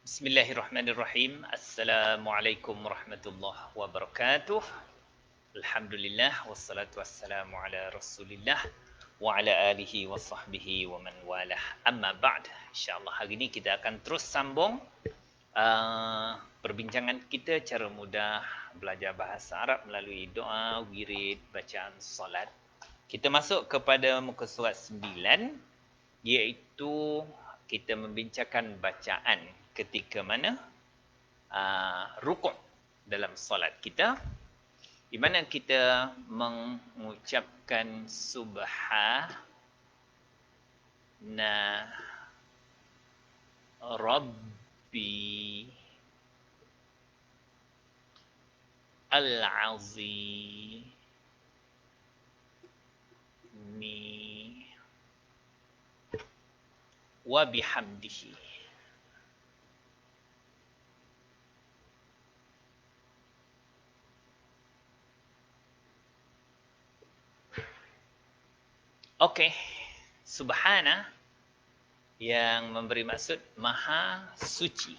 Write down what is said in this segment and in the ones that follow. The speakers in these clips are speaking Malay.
Bismillahirrahmanirrahim. Assalamualaikum warahmatullahi wabarakatuh. Alhamdulillah wassalatu wassalamu ala Rasulillah wa ala alihi wa sahbihi wa man walah. Amma ba'd. Insyaallah hari ini kita akan terus sambung perbincangan kita cara mudah belajar bahasa Arab melalui doa, wirid, bacaan solat. Kita masuk kepada muka surat 9 iaitu kita membincangkan bacaan ketika mana rukuk dalam solat kita, di mana kita mengucapkan subhana rabbi al-azim wa bihamdihi. Okey, subhana yang memberi maksud maha suci.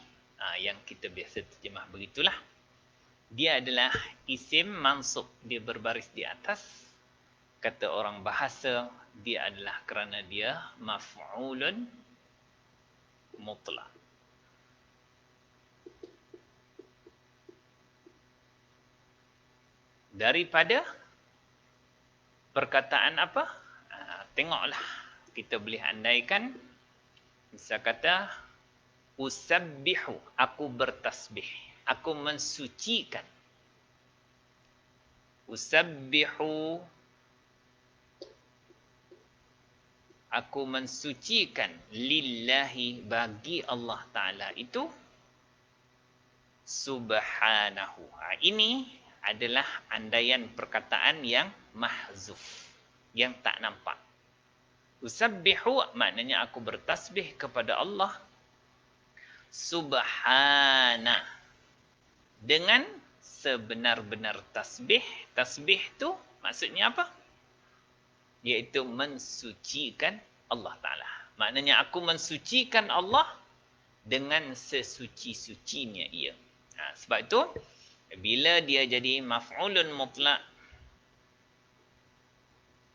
Yang kita biasa terjemah begitulah. Dia adalah isim mansub, dia berbaris di atas. Kata orang bahasa, dia adalah kerana dia maf'ulun mutlaq. Daripada perkataan apa? Tengoklah, kita boleh andaikan, misal kata usabbihu, aku bertasbih, aku mensucikan. Usabbihu, aku mensucikan, lillahi, bagi Allah Ta'ala itu, subhanahu. Ini adalah andaian perkataan yang mahzuf, yang tak nampak. Usabbihu maknanya aku bertasbih kepada Allah subhana, dengan sebenar-benar tasbih. Tasbih tu maksudnya apa? Iaitu mensucikan Allah Ta'ala. Maknanya aku mensucikan Allah dengan sesuci-sucinya ia. Sebab itu bila dia jadi maf'ulun mutlaq,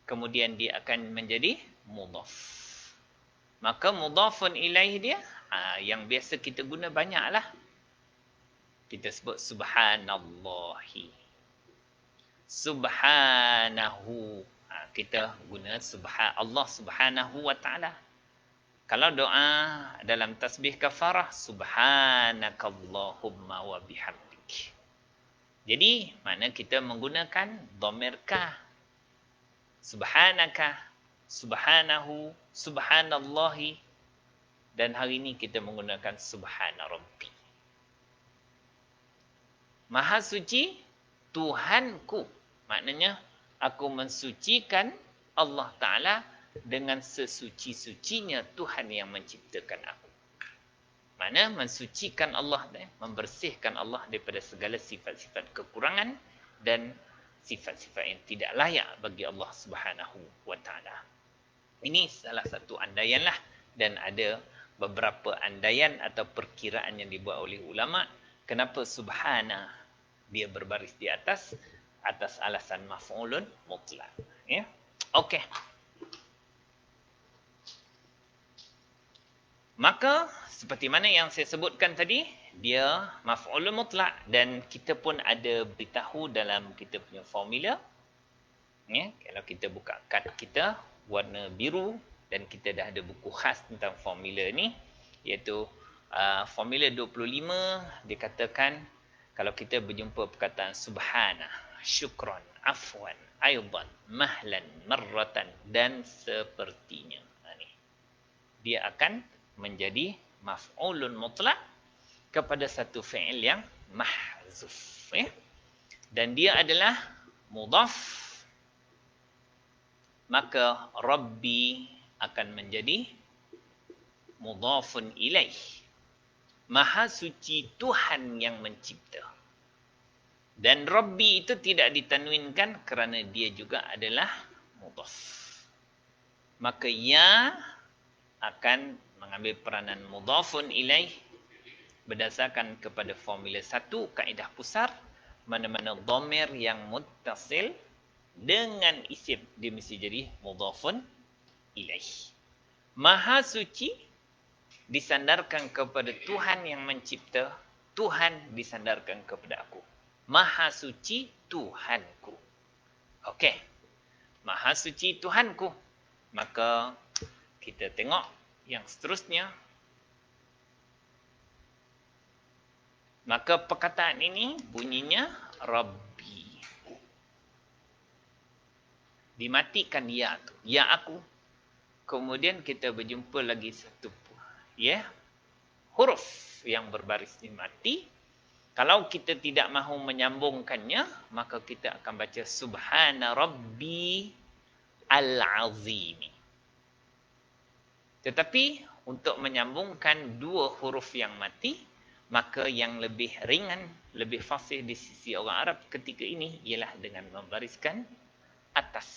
kemudian dia akan menjadi mudhaf. Maka mudhafun ilaih dia, yang biasa kita guna banyaklah. Kita sebut subhanallahi, subhanahu. Kita guna Allah subhanahu wa ta'ala. Kalau doa dalam tasbih kafarah, subhanakallahumma wa bihamdik. Jadi, mana kita menggunakan dhamir ka. Subhanaka, subhanahu, subhanallahi, dan hari ini kita menggunakan subhana rabbi. Maha suci Tuhanku, maknanya aku mensucikan Allah Ta'ala dengan sesuci-sucinya Tuhan yang menciptakan aku. Mana mensucikan Allah, membersihkan Allah daripada segala sifat-sifat kekurangan dan sifat-sifat yang tidak layak bagi Allah Subhanahu wa Ta'ala. Ini salah satu andaian lah, dan ada beberapa andaian atau perkiraan yang dibuat oleh ulama. Kenapa subhana dia berbaris di atas alasan maf'ulun mutlaq. Ya. Okey. Maka seperti mana yang saya sebutkan tadi, dia maf'ulun mutlaq, dan kita pun ada beritahu dalam kita punya formula. Ya, kalau kita buka kad kita warna biru, dan kita dah ada buku khas tentang formula ni, iaitu formula 25, dikatakan kalau kita berjumpa perkataan subhana, syukran, afwan, aidan, mahlan, marratan, dan sepertinya. Dia akan menjadi maf'ulun mutlaq kepada satu fi'il yang mahzuf. Ya? Dan dia adalah mudhaf, maka Rabbi akan menjadi mudhafun ilaih. Maha suci Tuhan yang mencipta. Dan Rabbi itu tidak ditanwinkan kerana dia juga adalah mudhaf. Maka ya akan mengambil peranan mudhafun ilaih berdasarkan kepada formula 1 kaedah pusar, mana-mana dhamir yang muttasil dengan isim dia mesti jadi mudhafun ilaih. Maha suci disandarkan kepada Tuhan yang mencipta, Tuhan disandarkan kepada aku. Maha suci Tuhanku. Okey. Maha suci Tuhanku. Maka kita tengok yang seterusnya. Maka perkataan ini bunyinya Rabbi. Dimatikan ya tu. Ya aku. Kemudian kita berjumpa lagi satu huruf yang berbaris dimati. Kalau kita tidak mahu menyambungkannya, maka kita akan baca Subhana Rabbi Al-Azimi. Tetapi untuk menyambungkan dua huruf yang mati, maka yang lebih ringan, lebih fasih di sisi orang Arab ketika ini ialah dengan membariskan atas.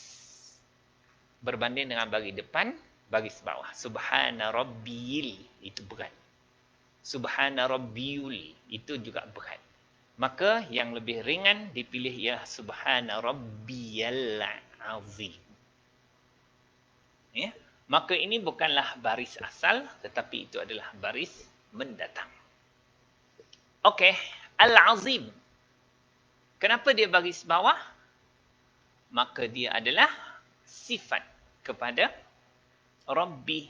Berbanding dengan bagi depan, baris bawah. Subhana Rabbiyil, itu berat. Subhana Rabbiyul, itu juga berat. Maka yang lebih ringan dipilih ialah Subhana Rabbiyal Azim. Ya? Maka ini bukanlah baris asal, tetapi itu adalah baris mendatang. Okey, Al-Azim. Kenapa dia baris bawah? Maka dia adalah sifat kepada Rabbi.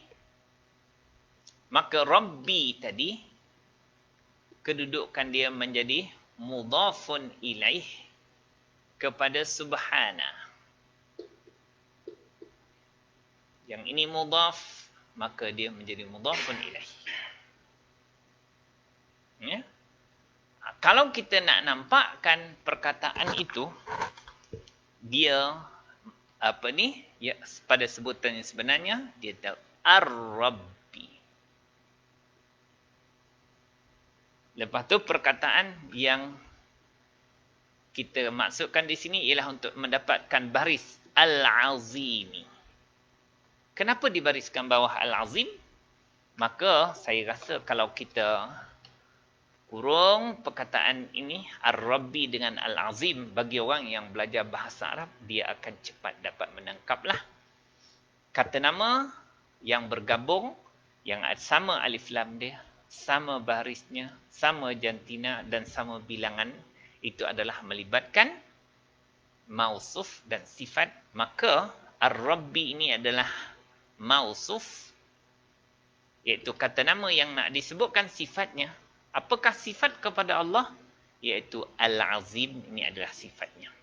Maka Rabbi tadi, kedudukan dia menjadi mudhafun ilaih kepada Subhana. Yang ini mudhaf, maka dia menjadi mudhafun ilaih. Ya? Kalau kita nak nampakkan perkataan itu, dia ya, pada sebutannya sebenarnya dia tahu Ar-Rabbi. Lepas tu perkataan yang kita maksudkan di sini ialah untuk mendapatkan baris Al-Azimi. Kenapa dibariskan bawah Al-Azim? Maka saya rasa kalau kita kurung perkataan ini Ar-Rabbi dengan Al-Azim, bagi orang yang belajar bahasa Arab, dia akan cepat dapat menangkaplah. Kata nama yang bergabung, yang sama alif lam dia, sama barisnya, sama jantina dan sama bilangan, itu adalah melibatkan mausuf dan sifat. Maka Ar-Rabbi ini adalah mausuf, iaitu kata nama yang nak disebutkan sifatnya. Apakah sifat kepada Allah? Iaitu Al-Azim, ini adalah sifatnya.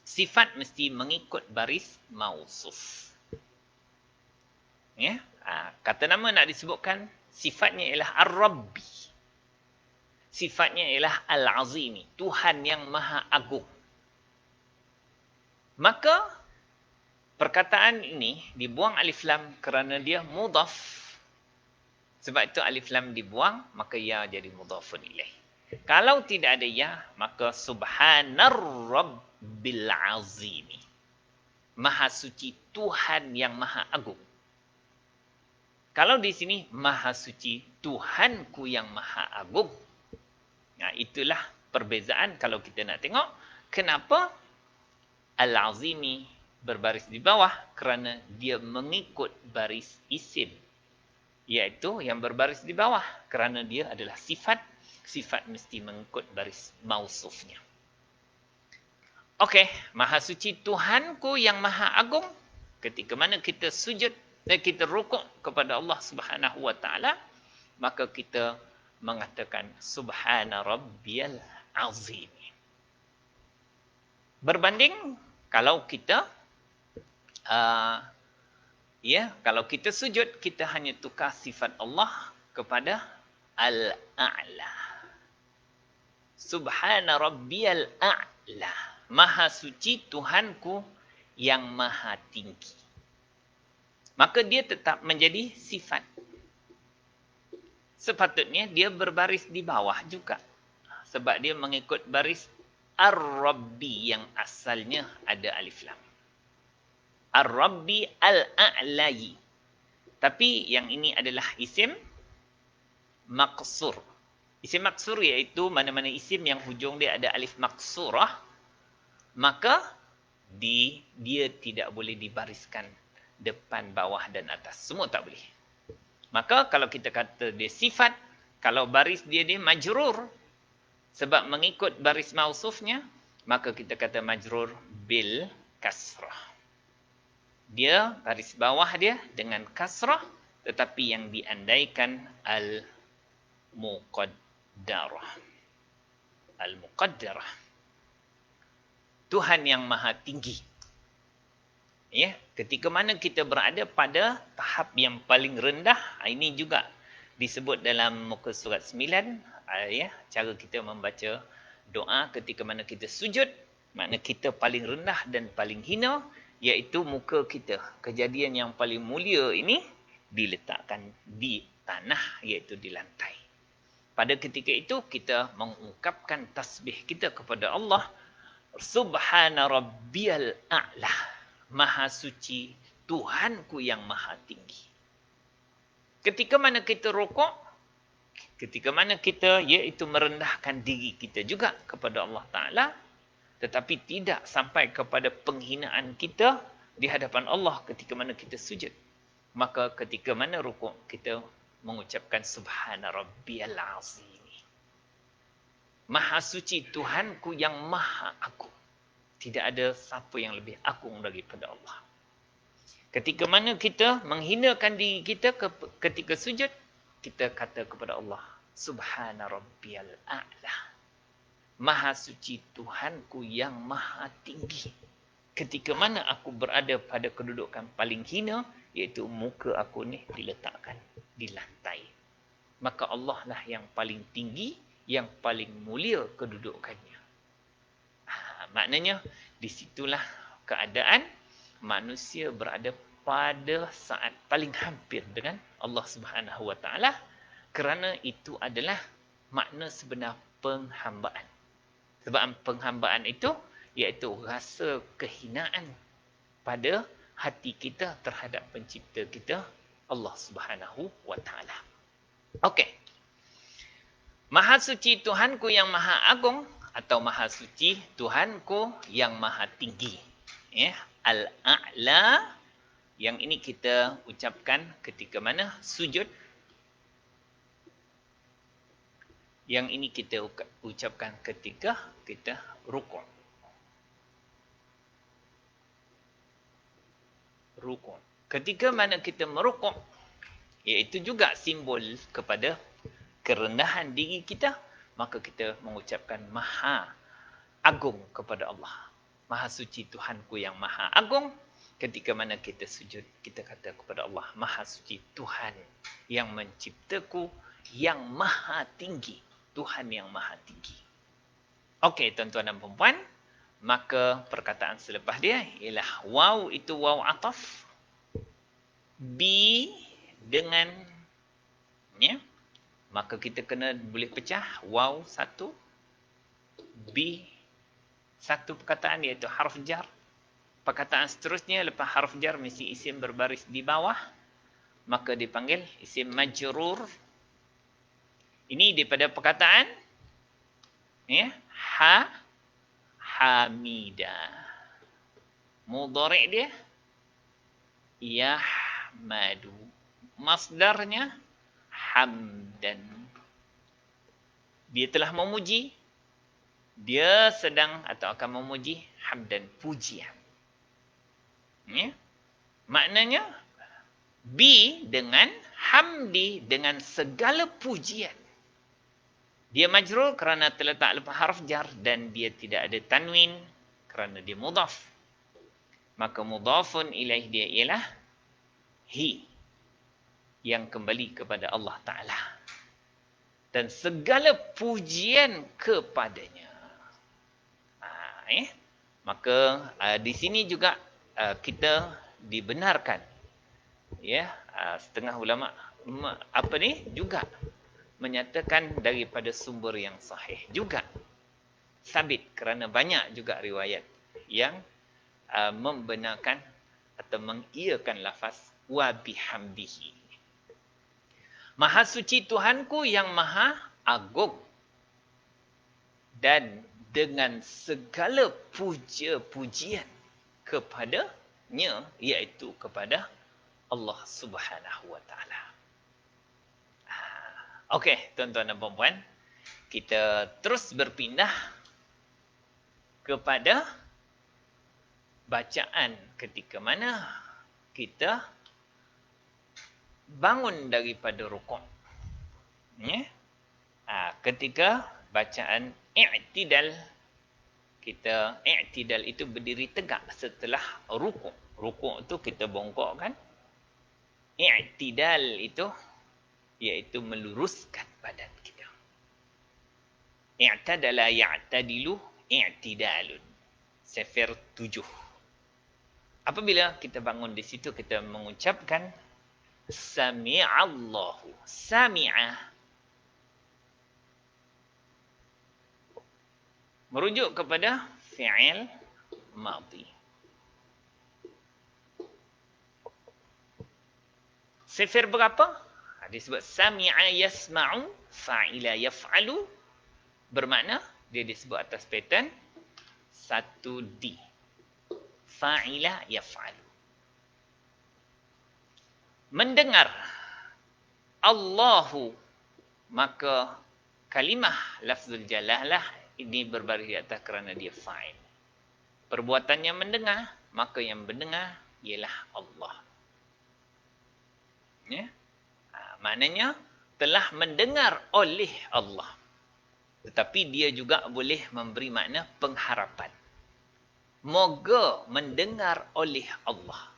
Sifat mesti mengikut baris mausuf. Ya? Kata nama nak disebutkan, sifatnya ialah Ar-Rabbi. Sifatnya ialah Al-Azimi, Tuhan yang Maha Agung. Maka perkataan ini dibuang alif lam kerana dia mudhaf. Sebab itu alif lam dibuang, maka ya jadi mudhafun ilaih. Kalau tidak ada ya, maka Subhanar Rabbil Azimi. Maha suci Tuhan yang Maha Agung. Kalau di sini Maha suci Tuhanku yang Maha Agung. Nah, itulah perbezaan kalau kita nak tengok kenapa Al-Azimi berbaris di bawah, kerana dia mengikut baris isim, iaitu yang berbaris di bawah, kerana dia adalah sifat. Sifat mesti mengikut baris mausufnya. Okey, Maha suci Tuhanku yang Maha Agung. Ketika mana kita sujud dan kita rukuk kepada Allah Subhanahu wa taala, maka kita mengatakan Subhana Rabbiyal Azim. Berbanding kalau kita kalau kita sujud, kita hanya tukar sifat Allah kepada Al-A'la. Subhana Rabbiyal A'la. Maha suci Tuhanku yang maha tinggi. Maka dia tetap menjadi sifat. Sepatutnya dia berbaris di bawah juga. Sebab dia mengikut baris Ar-Rabbi yang asalnya ada alif lam. Ar-Rabbi Al-A'layi. Tapi yang ini adalah isim maqsur. Isim maksur iaitu mana-mana isim yang hujung dia ada alif maksurah, maka dia tidak boleh dibariskan depan, bawah dan atas. Semua tak boleh. Maka kalau kita kata dia sifat, kalau baris dia majrur sebab mengikut baris mausufnya, maka kita kata majrur bil kasrah. Dia baris bawah dia dengan kasrah, tetapi yang diandaikan al-muqaddarah. Al-muqaddarah. Tuhan yang maha tinggi. Ya, ketika mana kita berada pada tahap yang paling rendah, ini juga disebut dalam muka surat 9, ya, cara kita membaca doa ketika mana kita sujud, makna kita paling rendah dan paling hina, iaitu muka kita. Kejadian yang paling mulia ini diletakkan di tanah, iaitu di lantai. Pada ketika itu kita mengungkapkan tasbih kita kepada Allah, Subhana rabbiyal a'la. Maha suci Tuhanku yang maha tinggi. Ketika mana kita rukuk, ketika mana kita iaitu merendahkan diri kita juga kepada Allah Ta'ala, tetapi tidak sampai kepada penghinaan kita di hadapan Allah ketika mana kita sujud. Maka ketika mana rukuk, kita mengucapkan Subhana rabbiyal azim. Maha suci Tuhanku yang maha agung. Tidak ada siapa yang lebih agung daripada Allah. Ketika mana kita menghinakan diri kita ketika sujud, kita kata kepada Allah, Subhana rabbiyal a'la. Maha suci Tuhanku yang maha tinggi. Ketika mana aku berada pada kedudukan paling hina, iaitu muka aku ni diletakkan di lantai. Maka Allah lah yang paling tinggi, yang paling mulia kedudukannya. Maknanya, disitulah keadaan manusia berada pada saat paling hampir dengan Allah Subhanahu Wa Taala, kerana itu adalah makna sebenar penghambaan. Sebab penghambaan itu iaitu rasa kehinaan pada hati kita terhadap pencipta kita, Allah Subhanahu Wa Taala. Okey. Maha suci Tuhanku yang maha agung, atau maha suci Tuhanku yang maha tinggi. Ya, al-a'la yang ini kita ucapkan ketika mana sujud. Yang ini kita ucapkan ketika kita rukuk. Rukuk. Ketika mana kita merukuk, iaitu juga simbol kepada kerendahan diri kita, maka kita mengucapkan maha agung kepada Allah. Maha suci Tuhanku yang maha agung. Ketika mana kita sujud, kita kata kepada Allah, maha suci Tuhan yang menciptaku, yang maha tinggi. Tuhan yang maha tinggi. Okey, tuan-tuan dan puan-puan, maka perkataan selepas dia ialah waw itu waw ataf. Bi dengan, ya, maka kita kena boleh pecah waw satu, bi satu perkataan iaitu harf jar. Perkataan seterusnya lepas harf jar mesti isim berbaris di bawah, maka dipanggil isim majrur. Ini daripada perkataan, ya, hamida. Mudhari' dia yahmadu. Masdarnya hamdan. Dia telah memuji. Dia sedang atau akan memuji hamdan, pujian. Ya. Maknanya bi dengan hamdi, dengan segala pujian. Dia majrur kerana terletak lepas harf jar dan dia tidak ada tanwin kerana dia mudhaf. Maka mudhafun ilaih dia ialah hi, yang kembali kepada Allah Ta'ala. Dan segala pujian kepadanya. Maka di sini juga kita dibenarkan. Ya, setengah ulama juga menyatakan daripada sumber yang sahih juga. Sabit kerana banyak juga riwayat yang membenarkan atau mengiyakan lafaz wa bihamdihi. Maha suci Tuhanku yang maha agung dan dengan segala puja-pujian kepadanya, iaitu kepada Allah Subhanahu wa taala. Okey, tuan-tuan dan puan-puan, kita terus berpindah kepada bacaan ketika mana kita bangun daripada rukuk. Ya. Ketika bacaan i'tidal, kita i'tidal itu berdiri tegak setelah rukuk. Rukuk tu kita bongkok kan? I'tidal itu iaitu meluruskan badan kita. I'tadala ya'tadilu i'tidalun. Sifir 7. Apabila kita bangun di situ, kita mengucapkan Sami'allahu. Sami'a merujuk kepada fi'il madhi. Sifir berapa? Disebut sami'a yasma'u, fa'ila yaf'alu. Bermakna dia disebut atas pattern 1D. Fa'ila yaf'alu. Mendengar Allahu, maka kalimah lafzul jalalah ini berbaris di atas kerana dia fa'il. Perbuatannya mendengar, maka yang mendengar ialah Allah. Ya? Maknanya telah mendengar oleh Allah. Tetapi dia juga boleh memberi makna pengharapan. Moga mendengar oleh Allah.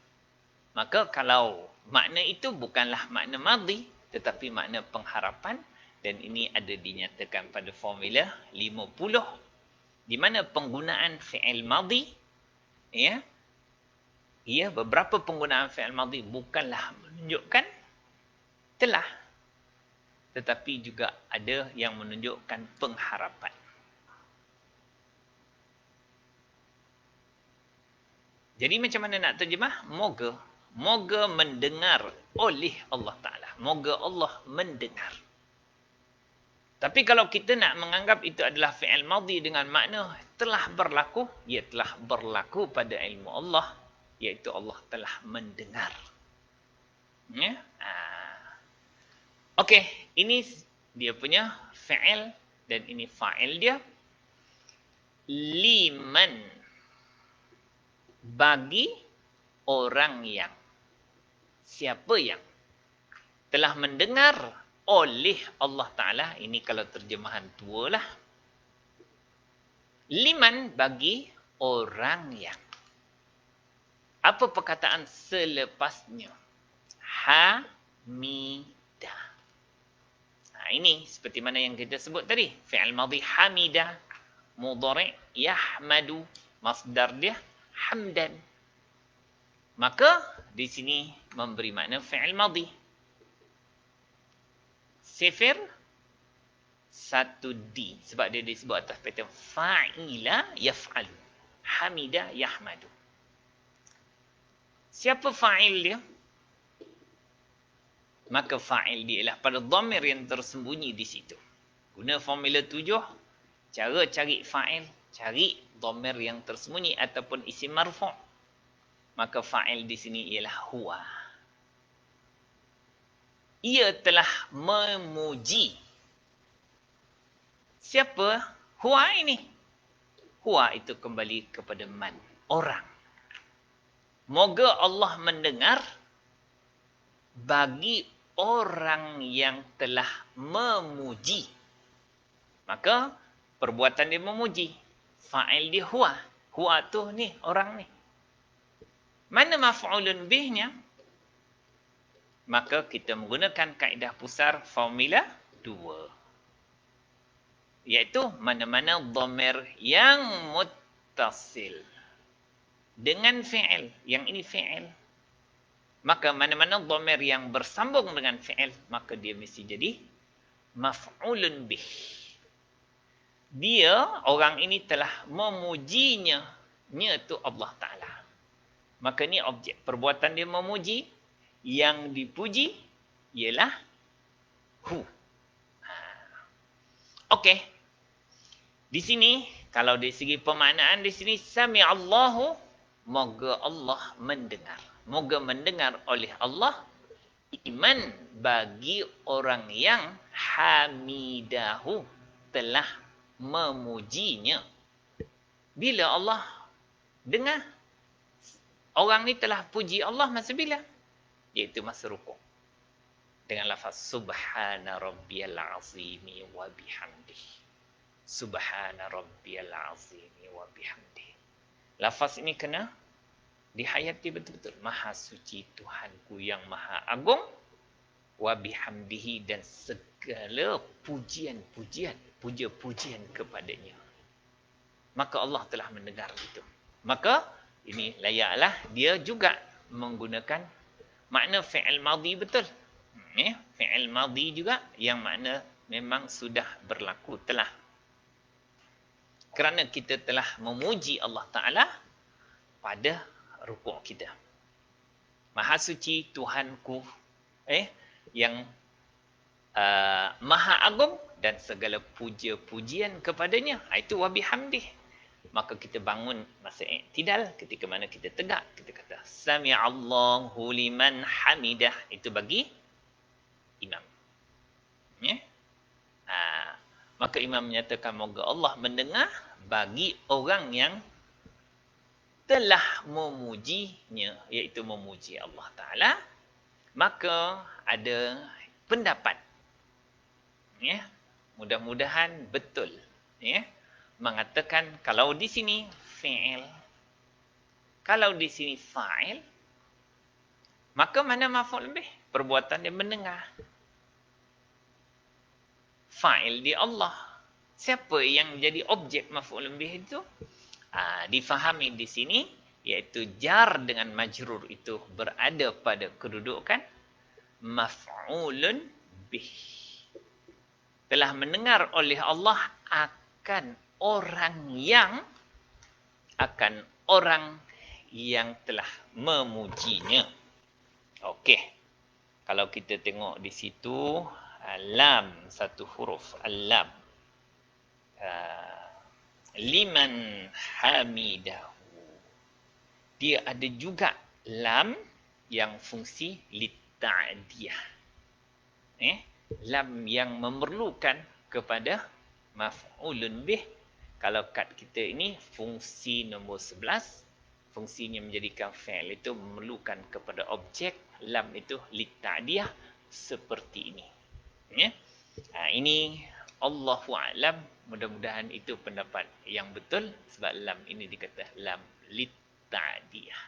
Maka kalau makna itu bukanlah makna madhi, tetapi makna pengharapan, dan ini ada dinyatakan pada formula 50, di mana penggunaan fi'il madhi, ya, ia beberapa penggunaan fi'il madhi bukanlah menunjukkan telah, tetapi juga ada yang menunjukkan pengharapan. Jadi macam mana nak terjemah? Moga. Moga mendengar oleh Allah Ta'ala. Moga Allah mendengar. Tapi kalau kita nak menganggap itu adalah fi'il madhi dengan makna telah berlaku, ia telah berlaku pada ilmu Allah, iaitu Allah telah mendengar. Ya? Okey, ini dia punya fi'il dan ini fa'il dia. Liman, bagi orang yang. Siapa yang telah mendengar oleh Allah Ta'ala. Ini kalau terjemahan tua lah. Liman, bagi orang yang. Apa perkataan selepasnya? Hamidah. Ini seperti mana yang kita sebut tadi. Fi'il madhi hamida, mudhari' yahmadu, masdar dia hamdan. Maka di sini memberi makna fi'il madhi. Sifir 1D. Sebab dia disebut atas pattern fa'ila yaf'alu. Hamida yahmadu. Siapa fa'il dia? Maka fa'il dia ialah pada dhamir yang tersembunyi di situ. Guna formula 7, cara cari fa'il, cari dhamir yang tersembunyi ataupun isim marfu'. Maka fa'il di sini ialah huwa. Ia telah memuji. Siapa? Huwa ini. Huwa itu kembali kepada man, orang. Moga Allah mendengar bagi orang yang telah memuji. Maka perbuatan dia memuji. Fa'il dia huwa. Huwa tu ni, orang ni. Mana maf'ulun bihnya? Maka kita menggunakan kaedah pusar formula 2. Iaitu mana-mana dhamir yang muttasil dengan fi'il. Yang ini fi'il. Maka mana-mana dhamir yang bersambung dengan fi'il, maka dia mesti jadi maf'ulun bih. Dia, orang ini telah memujinya. Nya tu Allah Ta'ala. Maka ni objek. Perbuatan dia memuji. Yang dipuji ialah hu. Okey. Di sini kalau dari segi pemaknaan di sini sami'allahu, moga Allah mendengar. Moga mendengar oleh Allah iman bagi orang yang hamidahu, telah memujinya. Bila Allah dengar orang ni telah puji Allah masa bila? Iaitu masa rukuk. Dengan lafaz subhana rabbiyal azimi wa bihamdihi. Subhana rabbiyal azimi wa bihamdihi. Lafaz ini kena dihayati betul-betul. Maha suci Tuhanku yang maha agung, wa bihamdihi, dan segala pujian-pujian, puja-pujian kepadanya. Maka Allah telah mendengar itu. Maka ini layaklah dia juga menggunakan makna fi'il madhi betul. Fi'il madhi juga yang makna memang sudah berlaku telah. Kerana kita telah memuji Allah Ta'ala pada rukuk kita. Maha suci Tuhanku yang maha agung dan segala puja-pujian kepadanya. Itu wa bihamdih. Maka kita bangun masa i'tidal, ketika mana kita tegak, kita kata sami'allahu liman hamidah. Itu bagi imam. Maka imam menyatakan moga Allah mendengar bagi orang yang telah memujinya, iaitu memuji Allah Ta'ala. Maka ada pendapat, mudah-mudahan betul, mengatakan kalau di sini fi'il, kalau di sini fa'il, maka mana maf'ul bih? Perbuatan dia mendengar. Fa'il di Allah. Siapa yang jadi objek maf'ul bih itu? Difahami di sini, iaitu jar dengan majrur itu berada pada kedudukan maf'ulun bih. Telah mendengar oleh Allah akan orang yang telah memujinya. Okey. Kalau kita tengok di situ, lam satu huruf, al-lam. Liman hamidahu. Dia ada juga lam yang fungsi lita'diyah. Lam yang memerlukan kepada maf'ulun bih. Kalau kad kita ini fungsi nombor 11, fungsinya menjadikan fi'il itu memerlukan kepada objek, lam itu lita'diyah seperti ini. Ini Allahu a'lam, mudah-mudahan itu pendapat yang betul sebab lam ini dikata lam lita'diyah.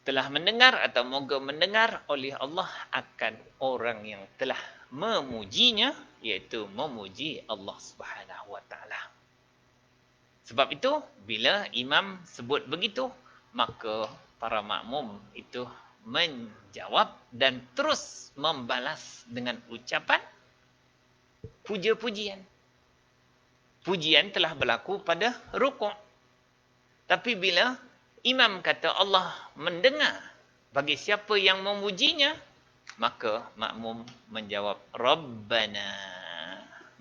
Telah mendengar atau moga mendengar oleh Allah akan orang yang telah memujinya, iaitu memuji Allah Subhanahu wa taala. Sebab itu bila imam sebut begitu, maka para makmum itu menjawab dan terus membalas dengan ucapan puja-pujian. Pujian telah berlaku pada rukuk. Tapi bila imam kata Allah mendengar bagi siapa yang memujinya, maka makmum menjawab Rabbana.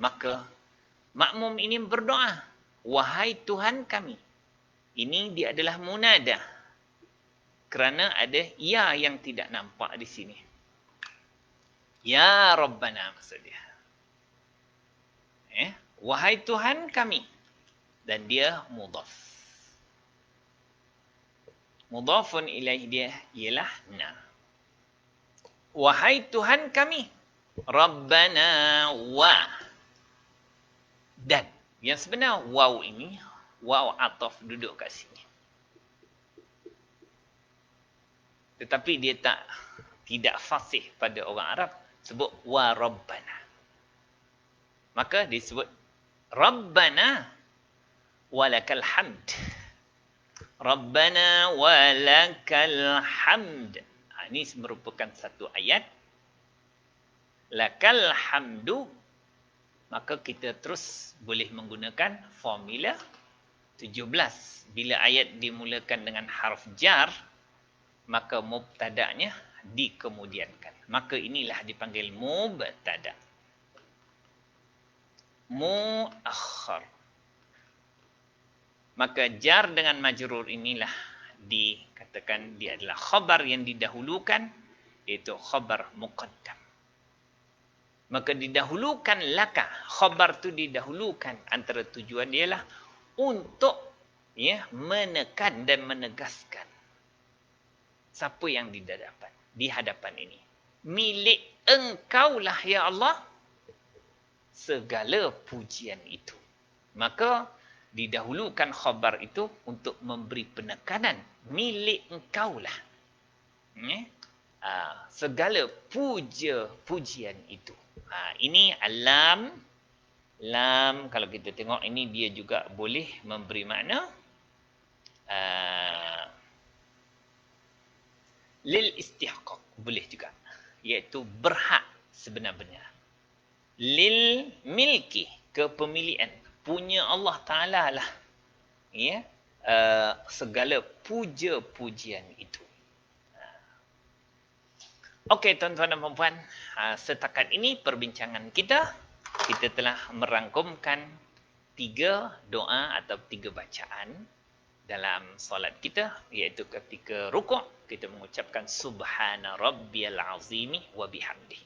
Maka makmum ini berdoa, wahai Tuhan kami. Ini dia adalah munadah. Kerana ada ya yang tidak nampak di sini. Ya Rabbana maksud dia. Wahai Tuhan kami. Dan dia mudhaf. Mudhafun ilaih dia ialah na. Wahai Tuhan kami. Rabbana wa. Dan. Yang sebenar waw ini, waw ataf duduk kat sini. Tetapi dia tidak fasih pada orang Arab. Sebut wa Rabbana. Maka disebut Rabbana walakal hamd. Rabbana walakal hamd. Ini merupakan satu ayat. Lakal hamdu. Maka kita terus boleh menggunakan formula 17. Bila ayat dimulakan dengan harf jar, maka mubtada'nya dikemudiankan. Maka inilah dipanggil mubtada'. muakhkhar. Maka jar dengan majrur inilah dikatakan dia adalah khabar yang didahulukan, iaitu khabar muqaddam. Maka didahulukan laka, khabar tu didahulukan, antara tujuan dia lah untuk menekan dan menegaskan siapa yang di hadapan ini. Milik engkaulah ya Allah segala pujian itu. Maka didahulukan khabar itu untuk memberi penekanan, milik engkaulah segala pujian itu. Ini alam. Lam, kalau kita tengok ini, dia juga boleh memberi makna lil istihqaq, boleh juga, iaitu berhak sebenar-benar. Lil milki, kepemilian, punya Allah Ta'ala lah segala puja-pujian itu. Okey tuan-tuan dan puan-puan, setakat ini perbincangan kita telah merangkumkan 3 doa atau 3 bacaan dalam solat kita, iaitu ketika rukuk kita mengucapkan subhana rabbiyal azimi wa bihamdi.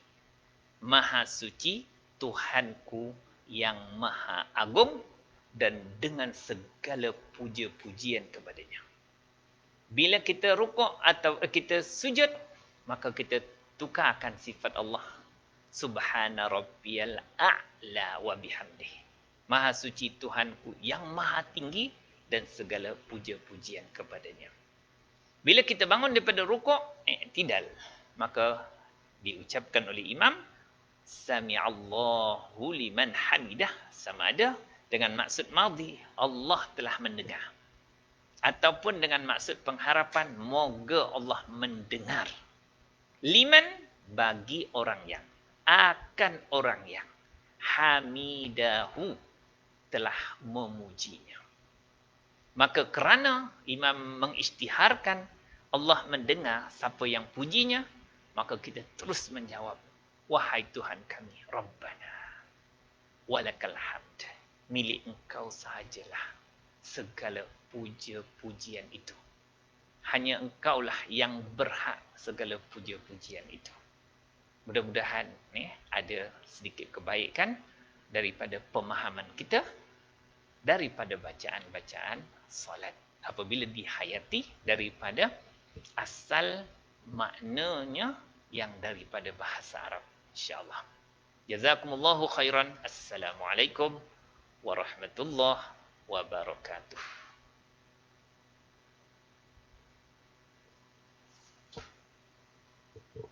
Maha suci Tuhanku yang maha agung dan dengan segala puja-pujian kepadanya. Bila kita rukuk atau kita sujud, maka kita tukarkan sifat Allah. Subhana rabbiyal a'la wa bihamdih. Maha suci Tuhanku yang maha tinggi dan segala puja-pujian kepadanya. Bila kita bangun daripada rukuk, i'tidal, maka diucapkan oleh imam sami'allahu liman hamidah, sama ada dengan maksud madhi, Allah telah mendengar, ataupun dengan maksud pengharapan, moga Allah mendengar. Liman, bagi orang yang, akan orang yang, hamidahu, telah memujinya. Maka kerana imam mengisytiharkan Allah mendengar siapa yang pujinya, maka kita terus menjawab, wahai Tuhan kami, Rabbana walakal hamd, milik engkau sahajalah segala puja-pujian itu. Hanya engkaulah yang berhak segala puja-pujian itu. Mudah-mudahan ada sedikit kebaikan daripada pemahaman kita, daripada bacaan-bacaan solat, apabila dihayati daripada asal maknanya yang daripada bahasa Arab, insya-Allah. Jazakumullahu khairan. Assalamualaikum warahmatullahi wabarakatuh.